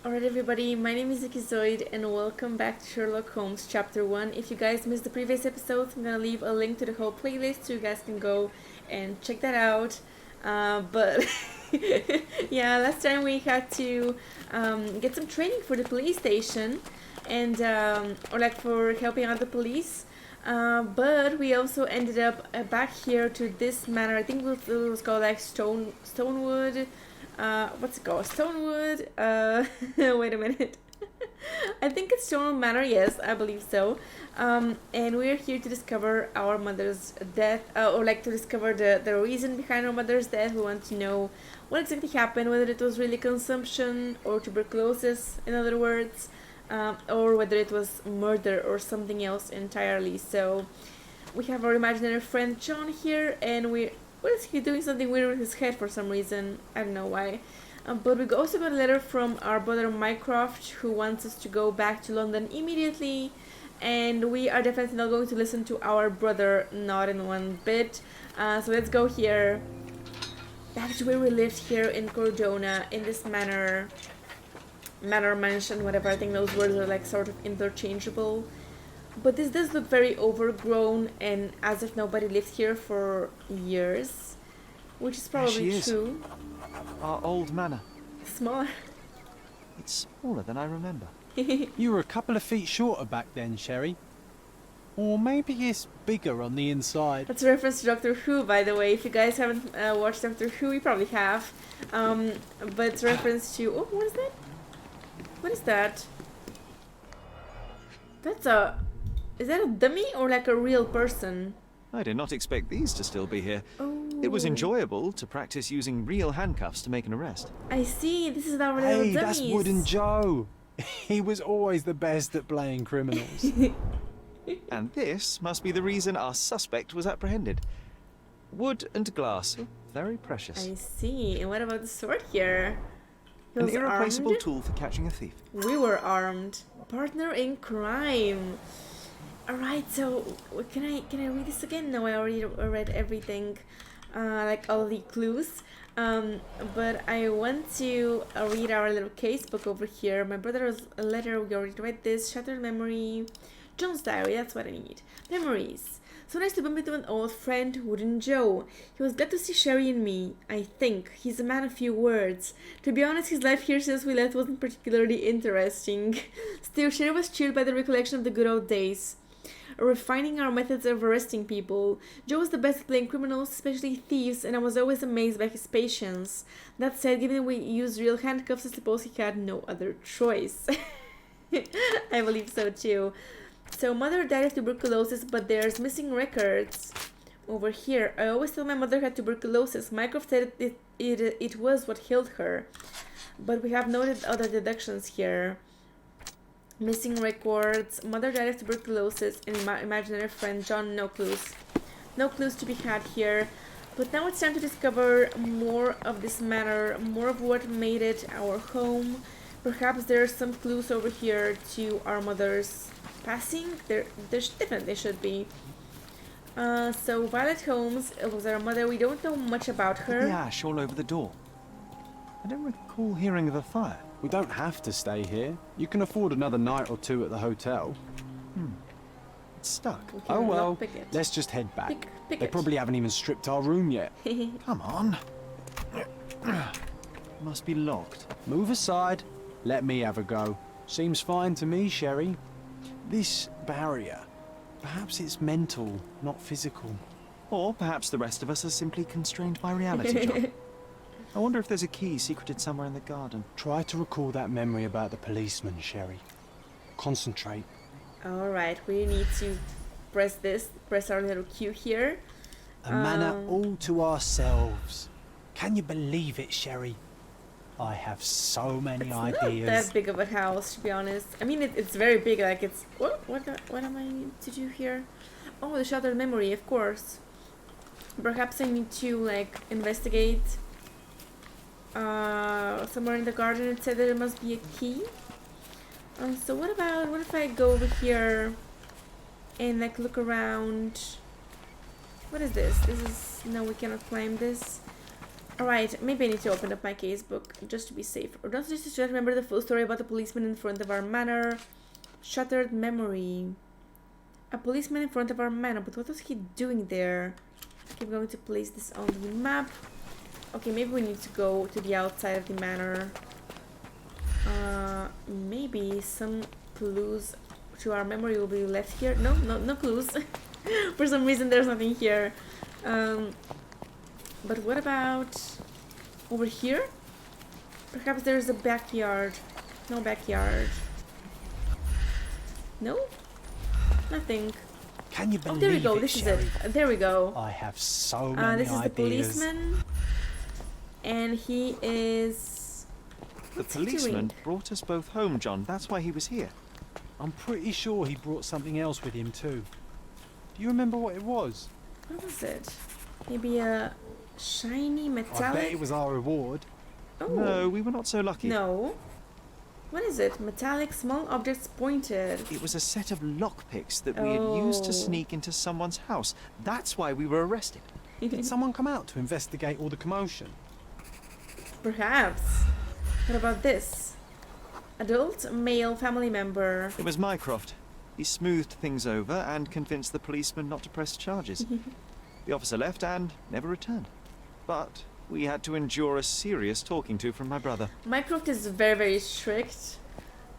Alright everybody, my name is Ikizoid and welcome back to Sherlock Holmes Chapter 1. If you guys missed the previous episodes, I'm gonna leave a link to the whole playlist so you guys can go and check that out. But yeah, last time we had to get some training for the police station and or like for helping out the police. But we also ended up back here to this manor. I think it was called like Stonewood. What's it called? Stonewood. Wait a minute. I think it's Stonewood Manor. Yes, I believe so. And we're here to discover our mother's death, or like to discover the reason behind our mother's death. We want to know what exactly happened, whether it was really consumption or tuberculosis, in other words, or whether it was murder or something else entirely. So we have our imaginary friend John here, and what is he doing something weird with his head for some reason? I don't know why. But we also got a letter from our brother Mycroft, who wants us to go back to London immediately. And we are definitely not going to listen to our brother, not in one bit. So let's go here. Back to where we lived here in Cordona, in this manor, mansion, whatever. I think those words are like sort of interchangeable. But this does look very overgrown and as if nobody lived here for years, which is probably true. Our old manor. Smaller. It's smaller than I remember. You were a couple of feet shorter back then, Sherry. Or maybe it's bigger on the inside. That's a reference to Doctor Who, by the way. If you guys haven't watched Doctor Who, you probably have. But it's a reference to... Oh, what is that? What is that? That's a... Is that a dummy or like a real person? I did not expect these to still be here. Oh. It was enjoyable to practice using real handcuffs to make an arrest. I see. This is our little Hey, dummies. that's Wooden Joe. He was always the best at playing criminals. And this must be the reason our suspect was apprehended. Wood and glass. Very precious. I see. And what about the sword here? He An was irreplaceable armed? tool for catching a thief. We were armed. Partner in crime. Alright, so can I read this again? No, I already read everything, like all the clues. But I want to read our little case book over here. My brother's letter, we already read this. Shattered memory. John's diary, that's what I need. Memories. So nice to bump into an old friend, Wooden Joe. He was glad to see Sherry and me, I think. He's a man of few words. To be honest, his life here since we left wasn't particularly interesting. Still, Sherry was cheered by the recollection of the good old days. Refining our methods of arresting people. Joe was the best at playing criminals, especially thieves, and I was always amazed by his patience. That said, given we used real handcuffs, I suppose he had no other choice. I believe so too. So, mother died of tuberculosis, but there's missing records over here. I always thought my mother had tuberculosis. Mycroft said it was what killed her. But we have noted other deductions here. Missing records, mother died of tuberculosis, and imaginary friend John, no clues. No clues to be had here. But now it's time to discover more of this manor, more of what made it our home. Perhaps there are some clues over here to our mother's passing. There definitely should be. So Violet Holmes was our mother. We don't know much about her. The ash all over the door. I don't recall hearing of a fire. We don't have to stay here. You can afford another night or two at the hotel. It's stuck. We can Oh well, lockpick it. let's just head back. Pick They it. probably haven't even stripped our room yet. Come on. Must be locked. Move aside. Let me have a go. Seems fine to me, Sherry. This barrier, perhaps it's mental, not physical. Or perhaps the rest of us are simply constrained by reality, John. I wonder if there's a key secreted somewhere in the garden. Try to recall that memory about the policeman, Sherry. Concentrate. Alright, we need to press our little Q here. A manor all to ourselves. Can you believe it, Sherry? I have so many It's ideas. not that big of a house, to be honest. I mean, it's very big. Like it's what am I need to do here? Oh, the shattered memory, of course. Perhaps I need to like investigate. Somewhere in the garden it said that there must be a key. So what if I go over here and like look around? What is this? No, we cannot climb this. Alright, maybe I need to open up my casebook just to be safe. Or don't just remember the full story about the policeman in front of our manor. Shattered memory. A policeman in front of our manor, but what was he doing there? Okay, I'm going to place this on the map. Okay, maybe we need to go to the outside of the manor. Maybe some clues to our memory will be left here. No clues. For some reason there's nothing here. But what about over here? Perhaps there's a backyard. No backyard. No? Nothing. Can you believe Oh, there we go. it, This Sherry? is it. There we go. I have so many This is the ideas. policeman. And he is... The what's he policeman doing? brought us both home, John. That's why he was here. I'm pretty sure he brought something else with him too. Do you remember what it was? What was it? Maybe a shiny I metallic? bet it was our reward. Oh. No, we were not so lucky. No. What is it? Metallic small objects pointed. It was a set of lockpicks that we had used to Oh. sneak into someone's house. That's why we were arrested. Did someone come out to investigate all the commotion? Perhaps. What about this? Adult male family member. It was Mycroft. He smoothed things over and convinced the policeman not to press charges. The officer left and never returned. But we had to endure a serious talking to from my brother. Mycroft is very strict.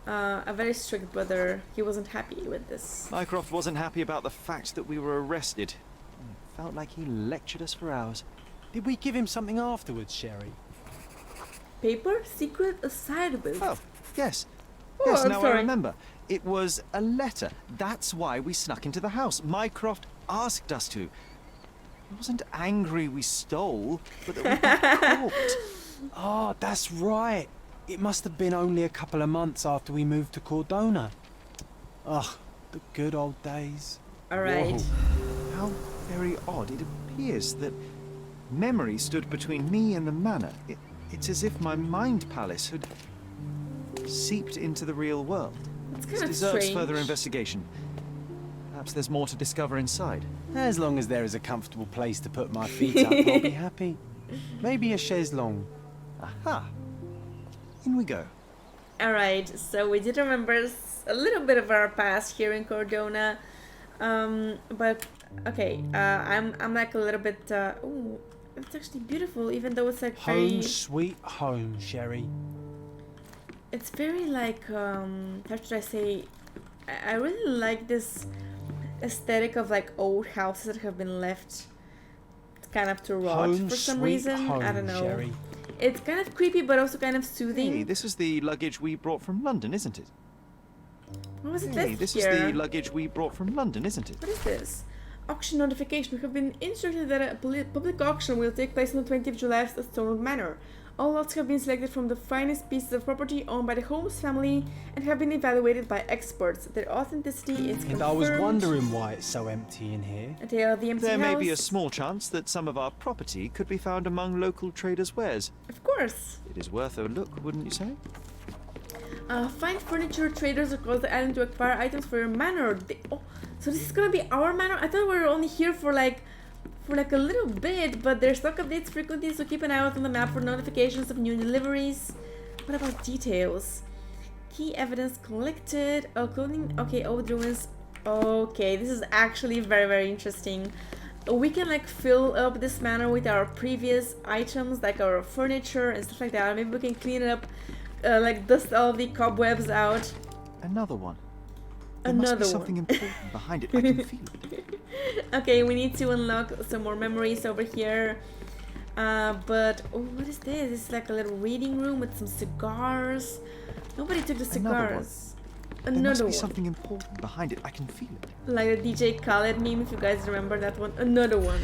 A very strict brother. He wasn't happy with this. Mycroft wasn't happy about the fact that we were arrested. It felt like he lectured us for hours. Did we give him something afterwards, Sherry? Paper? Secret assignment. Oh, yes. Oh, Yes, I'm now I sorry. remember. It was a letter. That's why we snuck into the house. Mycroft asked us to. He wasn't angry we stole, but that we got caught. Oh, that's right. It must have been only a couple of months after we moved to Cordona. Ugh, the good old days. Alright. Whoa. How very odd. It appears that memory stood between me and the manor. It's as if my mind palace had seeped into the real world. It's This kind of deserves strange. further investigation. Perhaps there's more to discover inside. As long as there is a comfortable place to put my feet up, I'll be happy. Maybe a chaise longue. Aha! In we go. Alright, so we did remember a little bit of our past here in Cordona. But okay, I'm like a little bit ooh, it's actually beautiful, even though it's like very Home sweet home, Sherry. it's very like how should I say, I really like this aesthetic of like old houses that have been left kind of to rot Home for some sweet reason. home, I don't know. Sherry. It's kind of creepy but also kind of soothing. Hey, this is the luggage we brought from London, isn't it? What was it Hey, left this here? is the luggage we brought from London, isn't it? What is this? Auction notification. We have been instructed that a public auction will take place on the 20th of July at Stonewood Manor. All lots have been selected from the finest pieces of property owned by the Holmes family and have been evaluated by experts. Their authenticity is confirmed. And I was wondering why it's so empty in here. A tale of the empty There house. may be a small chance that some of our property could be found among local traders' wares. Of course. It is worth a look, wouldn't you say? Find furniture traders across the island to acquire items for your manor. Oh, so this is gonna be our manor? I thought we were only here for like a little bit, but there's stock updates frequently, so keep an eye out on the map for notifications of new deliveries. What about details? Key evidence collected. Oh, clothing. Okay, old ruins. Okay, this is actually very interesting. We can like fill up this manor with our previous items, like our furniture and stuff like that. Maybe we can clean it up, like dust all the cobwebs out. Another one. There must be Another something one. important behind it. I can feel it. Okay, we need to unlock some more memories over here. But oh, what is this? This is like a little reading room with some cigars. Nobody took the Another one. cigars. There must Another be one. something important behind it. I can feel it. Like the DJ Khaled meme, if you guys remember that one. Another one.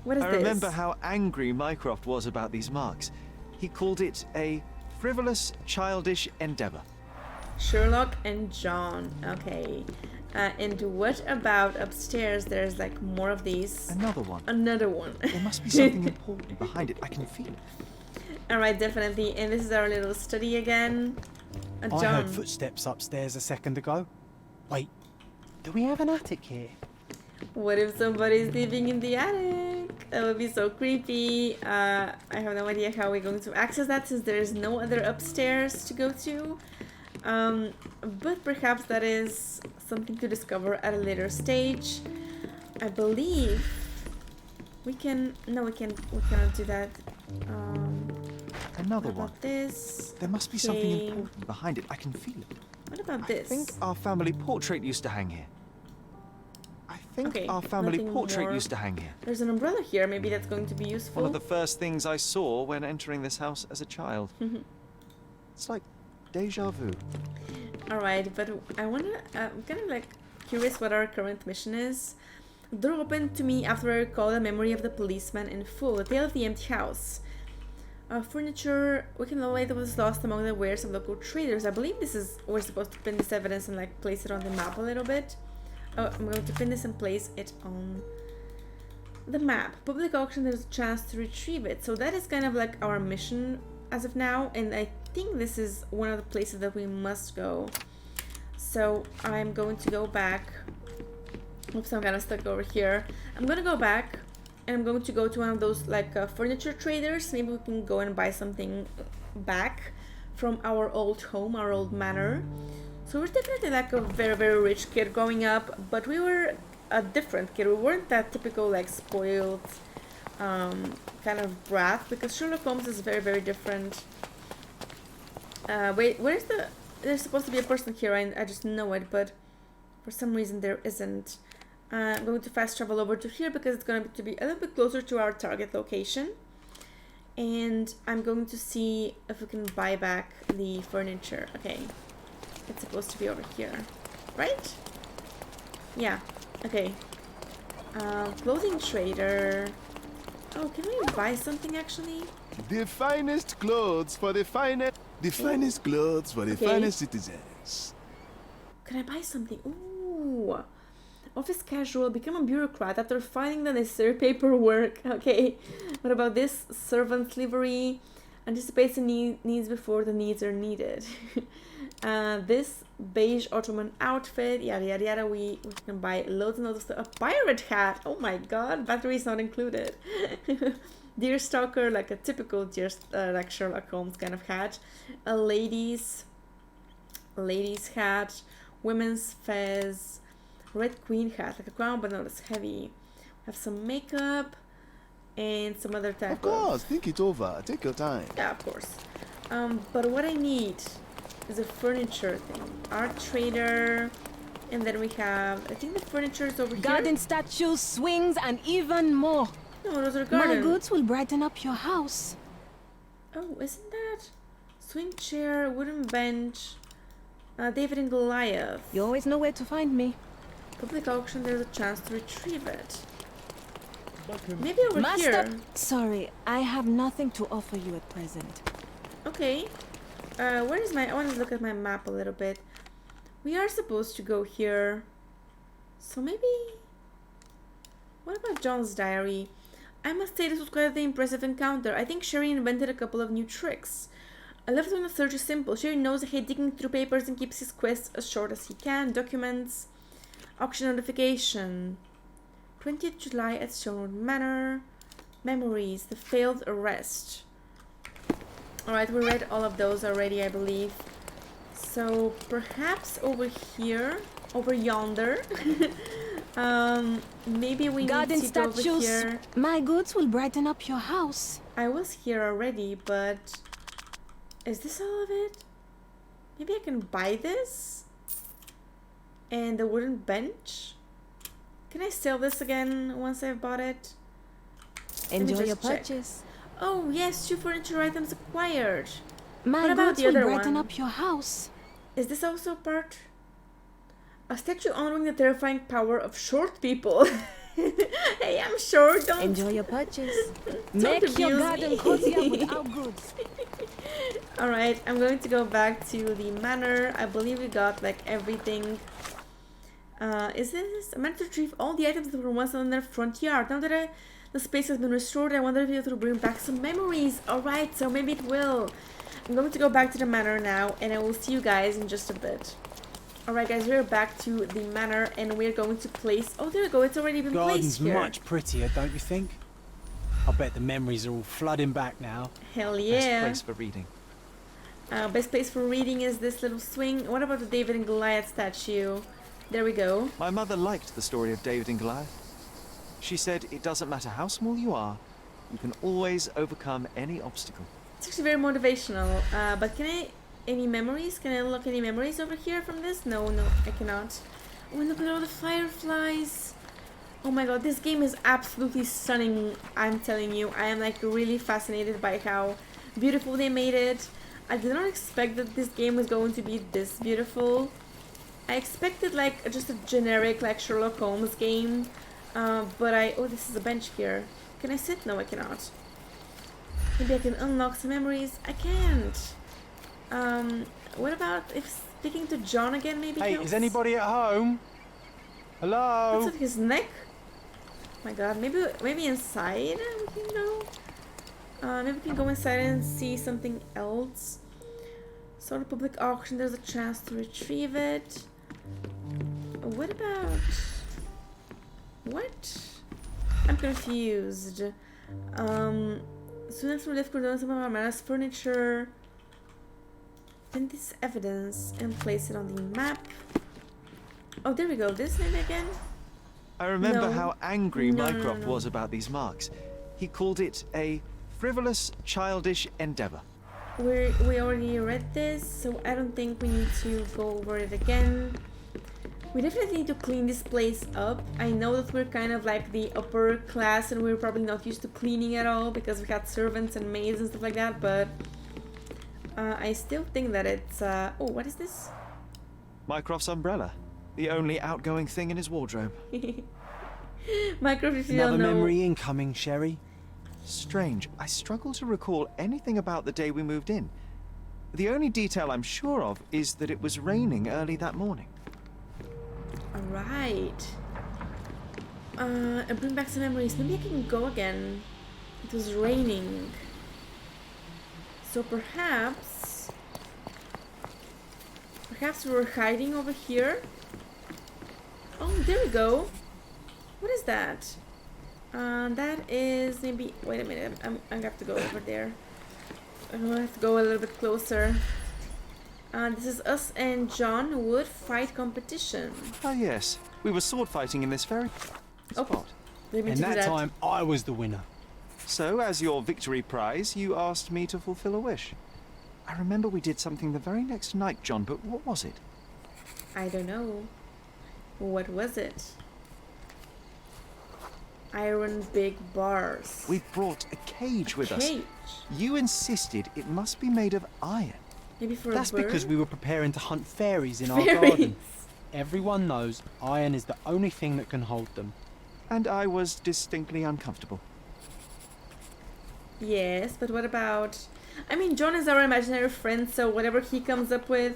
What is I this? remember how angry Mycroft was about these marks. He called it a frivolous, childish endeavor. Sherlock and John. Okay. And what about upstairs? There's like more of these. Another one. Another one. There must be something important behind it. I can feel it. Alright, definitely. And this is our little study again. I John. heard footsteps upstairs a second ago. Wait, do we have an attic here? What if somebody's living in the attic? That would be so creepy. I have no idea how we're going to access that since there is no other upstairs to go to. But perhaps that is something to discover at a later stage. I believe we can. No, we cannot do that. Another What one. about this? There must be something Okay. important behind it. I can feel it. What about I this? think our family portrait used to hang here. I think Okay, our family nothing portrait more. used to hang here. There's an umbrella here. Maybe that's going to be One useful. of the first things I saw when entering this house as a child. It's like deja vu. Alright, but I wanna. I'm kind of like curious what our current mission is. The door opened to me after I recalled the memory of the policeman in full. The tale of the empty house. Furniture. We can locate that was lost among the wares of local traders. I believe this is. We're supposed to pin this evidence and like place it on the map a little bit. Oh, I'm going to pin this and place it on the map. Public auction, there's a chance to retrieve it. So that is kind of like our mission as of now. And I think this is one of the places that we must go. So I'm going to go back. Oops, I'm kind of stuck over here. I'm going to go back and I'm going to go to one of those like furniture traders. Maybe we can go and buy something back from our old home, our old manor. So we're definitely like a very, very rich kid growing up, but we were a different kid. We weren't that typical like spoiled kind of brat, because Sherlock Holmes is very, very different. Wait, where's the... There's supposed to be a person here, I just know it, but for some reason there isn't. I'm going to fast travel over to here because it's going to be a little bit closer to our target location. And I'm going to see if we can buy back the furniture. Okay. It's supposed to be over here, right? Yeah, okay. Clothing trader. Oh, can we buy something actually? The finest clothes for the finest... The finest clothes for the Okay. finest citizens. Can I buy something? Ooh. Office casual, become a bureaucrat after finding the necessary paperwork. Okay. What about this? Servant livery. Anticipates the needs before the needs are needed. This beige Ottoman outfit, yada yada yada. We can buy loads and loads of stuff. A pirate hat. Oh my god, battery is not included. Deerstalker, like a typical like Sherlock Holmes kind of hat. A ladies hat. Women's fez. Red queen hat, like a crown, but not as heavy. Have some makeup and some other type Of course, think it over. Take your time. yeah, of course. But what I need is a furniture thing. Art trader. And then we have, I think the furniture is over Garden statues, swings, and even more. here. No, those are My garden. goods will brighten up your house. Oh, isn't that? Swing chair, wooden bench. David and Goliath. You always know where to find me. Public auction, there's a chance to retrieve it. Maybe over Master! here. Sorry, I have nothing to offer you at present. Okay. Where is my... I want to look at my map a little bit. We are supposed to go here. So maybe... What about John's diary? I must say this was quite an impressive encounter. I think Sherry invented a couple of new tricks. I left when the search is simple. Sherry knows I hate digging through papers and keeps his quests as short as he can. Documents. Auction notification. 20th July at Sherwood Manor. Memories. The failed arrest. Alright, we read all of those already, I believe. So perhaps over here, over yonder, maybe we Garden need to go over statues. here. My goods will brighten up your house. I was here already, but is this all of it? Maybe I can buy this? And the wooden bench? Can I sell this again once I've bought it? me Enjoy your just check. purchase. Oh yes, 2 furniture items acquired. My What about goods the will other brighten one? up your house. Is this also part? A statue honoring the terrifying power of short people. Hey, I'm short, don't... Enjoy your purchase. Don't Make your abuse garden me. cozier with our goods. Alright, I'm going to go back to the manor. I believe we got like everything. Is this? I meant to retrieve all the items that were once on their front yard. Now that the space has been restored, I wonder if it will bring back some memories. Alright, so maybe it will. I'm going to go back to the manor now, and I will see you guys in just a bit. Alright guys, we're back to the manor, and we're going to place... Oh, there we go, it's already been placed Garden's here. much prettier, don't you think? I bet the memories are all flooding back now. Hell Best yeah. place for reading. Best place for reading is this little swing. What about the David and Goliath statue? There we go. My mother liked the story of David and Goliath. She said it doesn't matter how small you are, you can always overcome any obstacle. It's actually very motivational. But can I... Any memories? Can I unlock any memories over here from this? No, I cannot. Oh, and look at all the fireflies. Oh my god, this game is absolutely stunning, I'm telling you. I am like really fascinated by how beautiful they made it. I did not expect that this game was going to be this beautiful. I expected like just a generic like Sherlock Holmes game. But oh, this is a bench here. Can I sit? No, I cannot. Maybe I can unlock some memories. I can't. What about if speaking to John again maybe Hey, helps? is anybody at home? Hello? What's on his neck? My god, maybe inside we can go? Maybe we can go inside and see something else. So the public auction, there's a chance to retrieve it. What about... What? I'm confused. Students will lift some of our man's furniture. Print this evidence and place it on the map. Oh, there we go. This maybe again? I remember No. how angry No, no, Mycroft no. was about these marks. He called it a frivolous, childish endeavor. We already read this, so I don't think we need to go over it again. We definitely need to clean this place up. I know that we're kind of like the upper class and we're probably not used to cleaning at all because we had servants and maids and stuff like that, but I still think that it's... oh, what is this? Mycroft's umbrella, the only outgoing thing in his wardrobe. Mycroft, if you Another don't know... memory incoming, Sherry. Strange, I struggle to recall anything about the day we moved in. The only detail I'm sure of is that it was raining early that morning. Alright. And bring back some memories. Maybe I can go again. It was raining. So perhaps we were hiding over here. Oh, there we go. What is that? That is maybe... Wait a minute. I'm gonna have to go over there. I'm gonna have to go a little bit closer. This is us and John Wood fight competition. Oh yes, we were sword fighting in this very Oh. spot. Maybe And to do that that. time, I was the winner. So, as your victory prize, you asked me to fulfill a wish. I remember we did something the very next night, John, but what was it? I don't know. What was it? Iron big bars. We brought a cage with us. Cage. You insisted it must be made of iron. Maybe for That's a bird? because we were preparing to hunt fairies in our Fairies. garden. Everyone knows iron is the only thing that can hold them. And I was distinctly uncomfortable. Yes, but what about... I mean, John is our imaginary friend, so whatever he comes up with...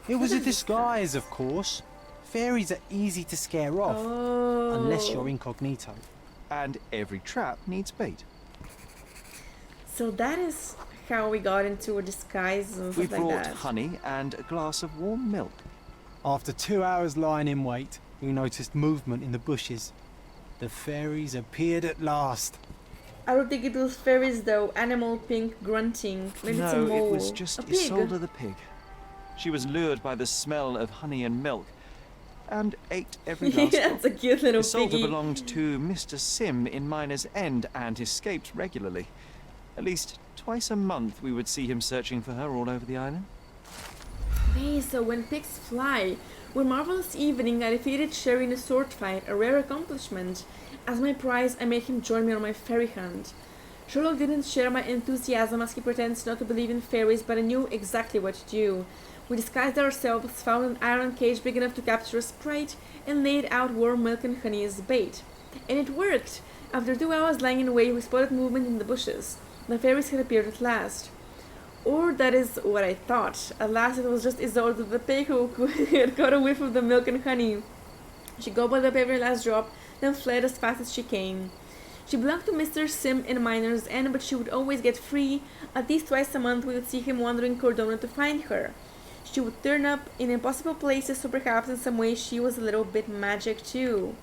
It was What a is this disguise, of course. Fairies are easy to scare off, Oh. unless you're incognito. And every trap needs bait. So that is how we got into a disguise and We stuff like brought that. honey and a glass of warm milk. After 2 hours lying in wait, we noticed movement in the bushes. The fairies appeared at last. I don't think it was fairies though. Animal pink grunting. Maybe it's a No, mole. it was just a pig. Isolde the pig. She was lured by the smell of honey and milk, and ate every last drop. That's a cute little Isolde piggy. belonged to Mr. Sim in Miner's End and escaped regularly. At least twice a month we would see him searching for her all over the island. Hey, so when pigs fly, one marvelous evening I defeated Sherry in a sword fight, a rare accomplishment. As my prize, I made him join me on my fairy hunt. Sherlock didn't share my enthusiasm as he pretends not to believe in fairies, but I knew exactly what to do. We disguised ourselves, found an iron cage big enough to capture a sprite, and laid out warm milk and honey as bait. And it worked! After 2 hours lying in wait, we spotted movement in the bushes. The fairies had appeared at last. Or that is what I thought. At last it was just Isolde the pig who had got a whiff of the milk and honey. She gobbled up every last drop, then fled as fast as she came. She belonged to Mr. Sim in Miner's End, but she would always get free. At least twice a month we would see him wandering Cordona to find her. She would turn up in impossible places, so perhaps in some way she was a little bit magic too.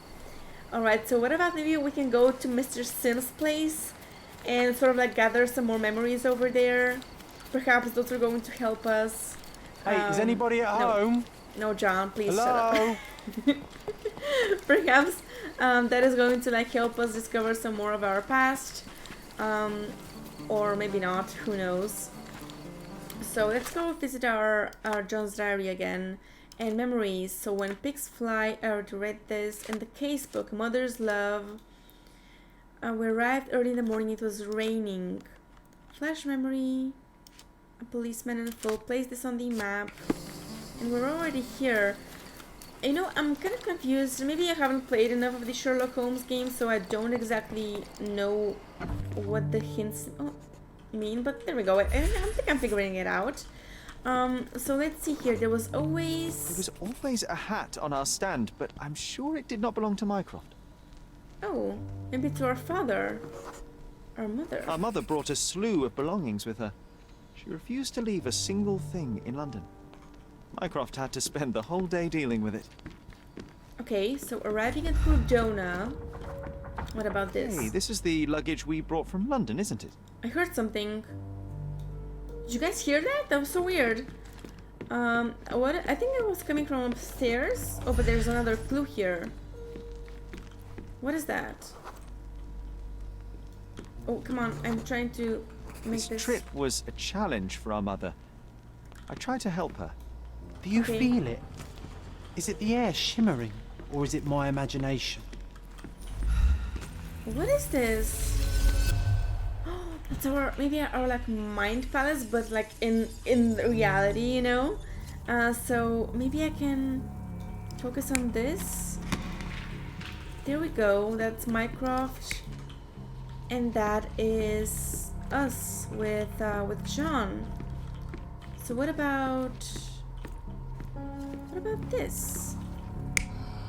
Alright, so what about maybe we can go to Mr. Sin's place and sort of like gather some more memories over there? Perhaps those are going to help us. Hey, is anybody at no. home? No, John, please Hello? shut up. Perhaps that is going to like help us discover some more of our past. Or maybe not, who knows. So let's go visit our John's diary again. And memories. So when pigs fly, I already read this. In the casebook, mother's love. We arrived early in the morning, it was raining. Flash memory. A policeman in full. Place this on the map. And we're already here. You know, I'm kind of confused. Maybe I haven't played enough of the Sherlock Holmes games, so I don't exactly know what the hints mean. But there we go. I think I'm figuring it out. So let's see here. There was always a hat on our stand, but I'm sure it did not belong to Mycroft. Oh, maybe to our father. Our mother. Our mother brought a slew of belongings with her. She refused to leave a single thing in London. Mycroft had to spend the whole day dealing with it. Okay, so arriving at Crudona. What about this? Hey, this is the luggage we brought from London, isn't it? I heard something. Did you guys hear that? That was so weird. What? I think it was coming from upstairs. Oh, but there's another clue here. What is that? Oh, come on. I'm trying to make This trip was a challenge for our mother. I tried to help her. Do you Okay. feel it? Is it the air shimmering, or is it my imagination? What is this? It's our maybe our like mind palace, but like in reality, you know. So maybe I can focus on this. There we go. That's Mycroft, and that is us with John. So what about this?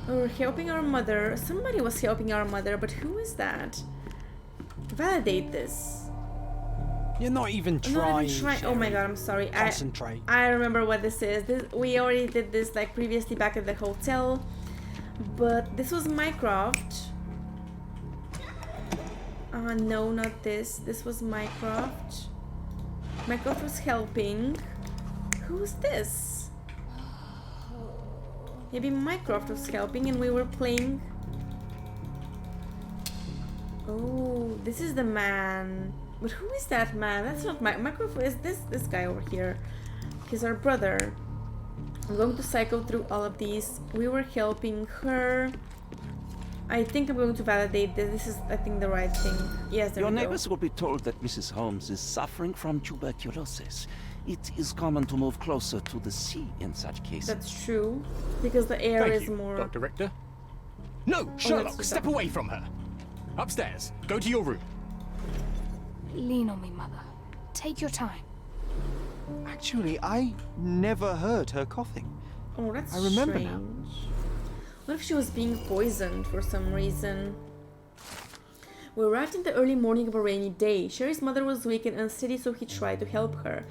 We're helping our mother. Somebody was helping our mother, but who is that? Validate this. You're not even I'm trying. not even trying. Oh my god, I'm sorry. Concentrate. I remember what this is. We already did this like previously back at the hotel. But this was Mycroft. No, not this. This was Mycroft. Mycroft was helping. Who's this? Maybe Mycroft was helping and we were playing. Oh, this is the man. But who is that man? That's not Mycroft. Is this guy over here? He's our brother. I'm going to cycle through all of these. We were helping her. I think I'm going to validate this. This is, I think, the right thing. Yes, there Your we go. neighbors will be told that Mrs. Holmes is suffering from tuberculosis. It is common to move closer to the sea in such cases. That's true. Because the air Thank is you, more... Dr. Richter. No, Sherlock, that's step that. away from her. Upstairs. Go to your room. Lean on me, Mother. Take your time. Actually, I never heard her coughing. Oh, that's I remember strange. now. What if she was being poisoned for some reason? We arrived in the early morning of a rainy day. Sherry's mother was weak and unsteady, so he tried to help her.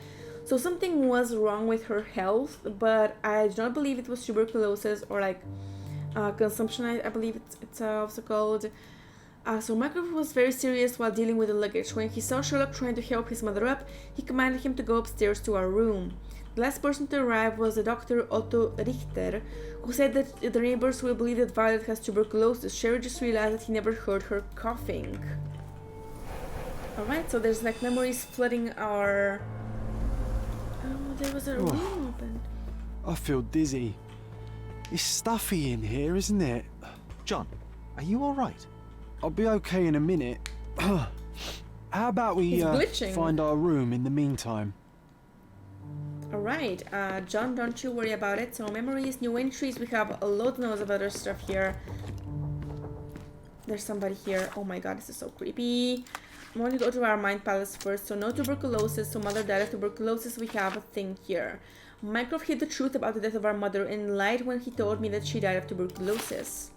So something was wrong with her health, but I do not believe it was tuberculosis or like consumption, I believe it's also called. So Mycroft was very serious while dealing with the luggage. When he saw Sherlock trying to help his mother up, he commanded him to go upstairs to our room. The last person to arrive was the Dr. Otto Richter, who said that the neighbors will believe that Violet has tuberculosis. Sherry just realized that he never heard her coughing. Alright, so there's like memories flooding our... Oh, there was a room open. I feel dizzy. It's stuffy in here, isn't it? John, are you all right? I'll be okay in a minute. How about we He's glitching. find our room in the meantime? Alright, John, don't you worry about it. So memories, new entries, we have a lot of other stuff here. There's somebody here. Oh my god, this is so creepy. I'm going to go to our mind palace first. So no tuberculosis, so mother died of tuberculosis. We have a thing here. Mycroft hid the truth about the death of our mother and lied when he told me that she died of tuberculosis.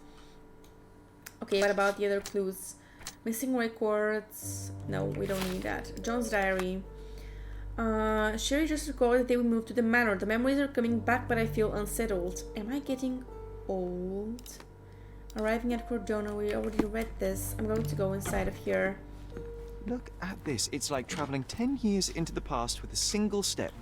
Okay, what about the other clues? Missing records. No, we don't need that. John's diary. Sherry just recalled that they would move to the manor. The memories are coming back, but I feel unsettled. Am I getting old? Arriving at Cordona, we already read this. I'm going to go inside of here. Look at this. It's like traveling 10 years into the past with a single step.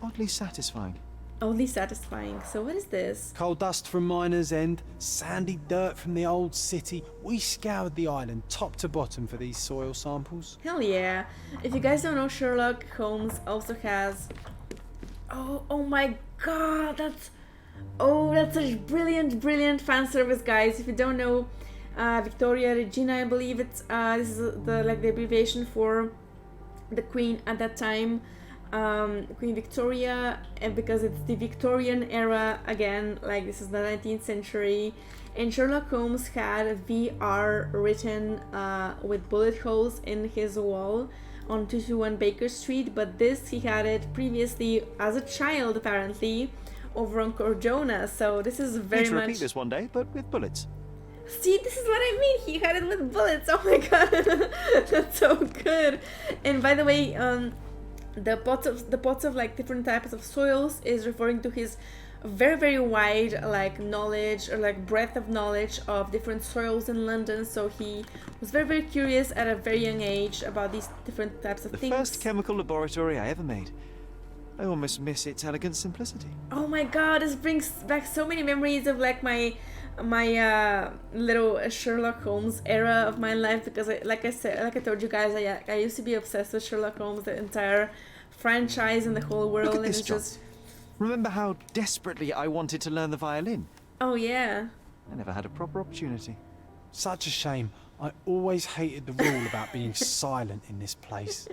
Oddly satisfying. Oddly satisfying. So what is this? Coal dust from Miner's End, sandy dirt from the old city. We scoured the island top to bottom for these soil samples. Hell yeah. If you guys don't know, Sherlock Holmes also has... Oh my god, that's such brilliant fan service, guys. If you don't know, Victoria Regina, I believe it's this is the abbreviation for the Queen at that time, Queen Victoria, and because it's the Victorian era again, like this is the 19th century, and Sherlock Holmes had VR written with bullet holes in his wall on 221 Baker Street, but this he had it previously as a child apparently over on Cordona, so this is very Need to much... repeat this one day, but with bullets. See, this is what I mean, he had it with bullets, oh my god, that's so good. And by the way, the pots of like different types of soils is referring to his very wide like knowledge or like breadth of knowledge of different soils in London, so he was very curious at a very young age about these different types of The things. first chemical laboratory I ever made. I almost miss its elegant simplicity. Oh my god, this brings back so many memories of like my little Sherlock Holmes era of my life, because like I told you guys, I used to be obsessed with Sherlock Holmes, the entire franchise and the whole world. Look at and this, it's John. just... Remember how desperately I wanted to learn the violin? Oh yeah. I never had a proper opportunity. Such a shame. I always hated the rule about being silent in this place.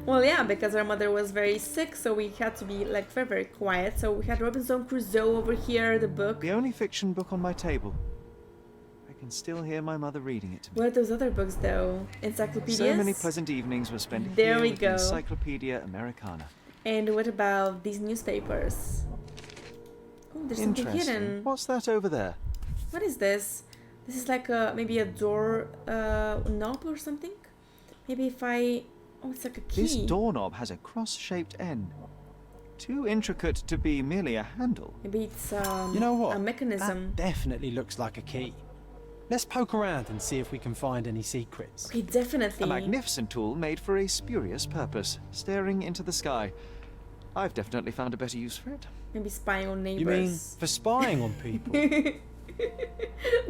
Well, yeah, because our mother was very sick, so we had to be like very quiet. So we had Robinson Crusoe over here, the book. The only fiction book on my table. I can still hear my mother reading it to me. What are those other books though? Encyclopedias? So many pleasant evenings were spent There here we with go. Encyclopedia Americana. And what about these newspapers? Oh, there's something Interesting. hidden. What's that over there? What is this? This is like maybe a door knob or something? Maybe if I... Oh, it's like a key. This doorknob has a cross-shaped end. Too intricate to be merely a handle. Maybe it's You know what? a mechanism. That definitely looks like a key. Let's poke around and see if we can find any secrets. Okay, definitely. A magnificent tool made for a spurious purpose, staring into the sky. I've definitely found a better use for it. Maybe spying on neighbors. You mean for spying on people?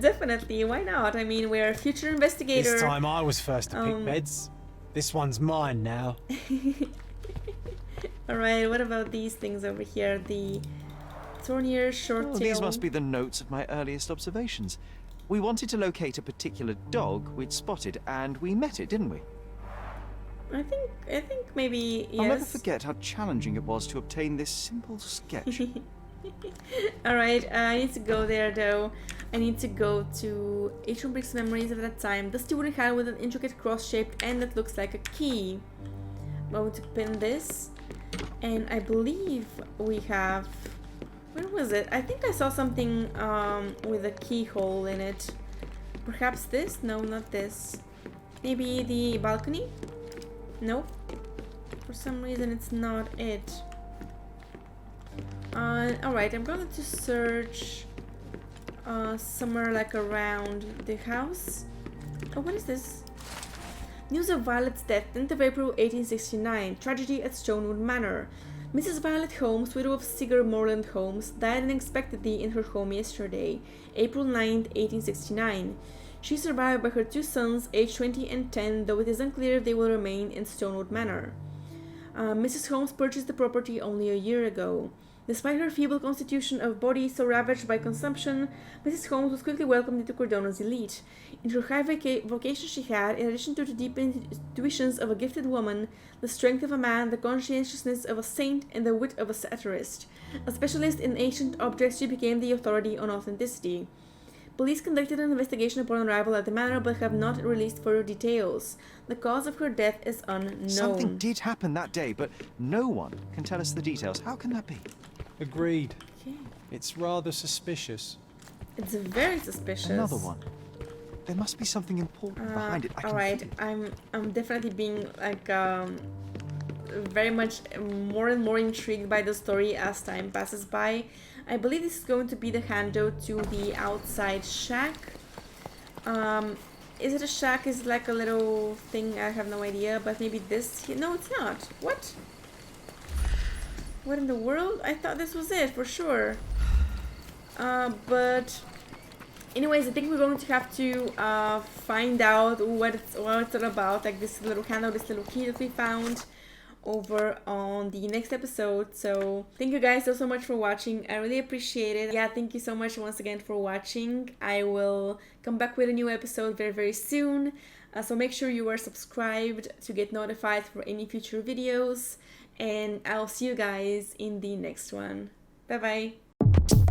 Definitely, why not? I mean, we're a future investigator. This time I was first to pick Um, beds. This one's mine now. Alright, what about these things over here? The Tournier short Oh, tail. these must be the notes of my earliest observations. We wanted to locate a particular dog we'd spotted, and we met it, didn't we? I think maybe yes. I'll never forget how challenging it was to obtain this simple sketch. Alright, I need to go there though. I need to go to Atrium Brick's memories of that time. Dusty wooden hand with an intricate cross-shaped end that looks like a key. I'm going to pin this. And I believe we have... Where was it? I think I saw something with a keyhole in it. Perhaps this? No, not this. Maybe the balcony? No. For some reason it's not it. Alright, I'm going to search somewhere like around the house. Oh, what is this? News of Violet's death, 10th of April 1869, tragedy at Stonewood Manor. Mrs. Violet Holmes, widow of Sigur Morland Holmes, died unexpectedly in her home yesterday, April 9th, 1869. She is survived by her two sons, aged 20 and 10, though it is unclear if they will remain in Stonewood Manor. Mrs. Holmes purchased the property only a year ago. Despite her feeble constitution of body so ravaged by consumption, Mrs. Holmes was quickly welcomed into Cordona's elite. In her high vocation she had, in addition to the deep intuitions of a gifted woman, the strength of a man, the conscientiousness of a saint, and the wit of a satirist. A specialist in ancient objects, she became the authority on authenticity. Police conducted an investigation upon arrival at the manor but have not released further details. The cause of her death is unknown. Something did happen that day, but no one can tell us the details. How can that be? Agreed. Okay. It's rather suspicious. It's very suspicious. Another one. There must be something important behind it. I can Alright, feel it. I'm definitely being like very much more and more intrigued by the story as time passes by. I believe this is going to be the handout to the outside shack. Is it a shack? Is it like a little thing? I have no idea, but maybe this... No, it's not. What? What in the world? I thought this was it, for sure. But... Anyways, I think we're going to have to find out what it's all about, like this little handout, this little key that we found over on the next episode. So thank you guys so much for watching. I really appreciate it. Yeah, thank you so much once again for watching. I will come back with a new episode very soon. So make sure you are subscribed to get notified for any future videos. And I'll see you guys in the next one. Bye bye.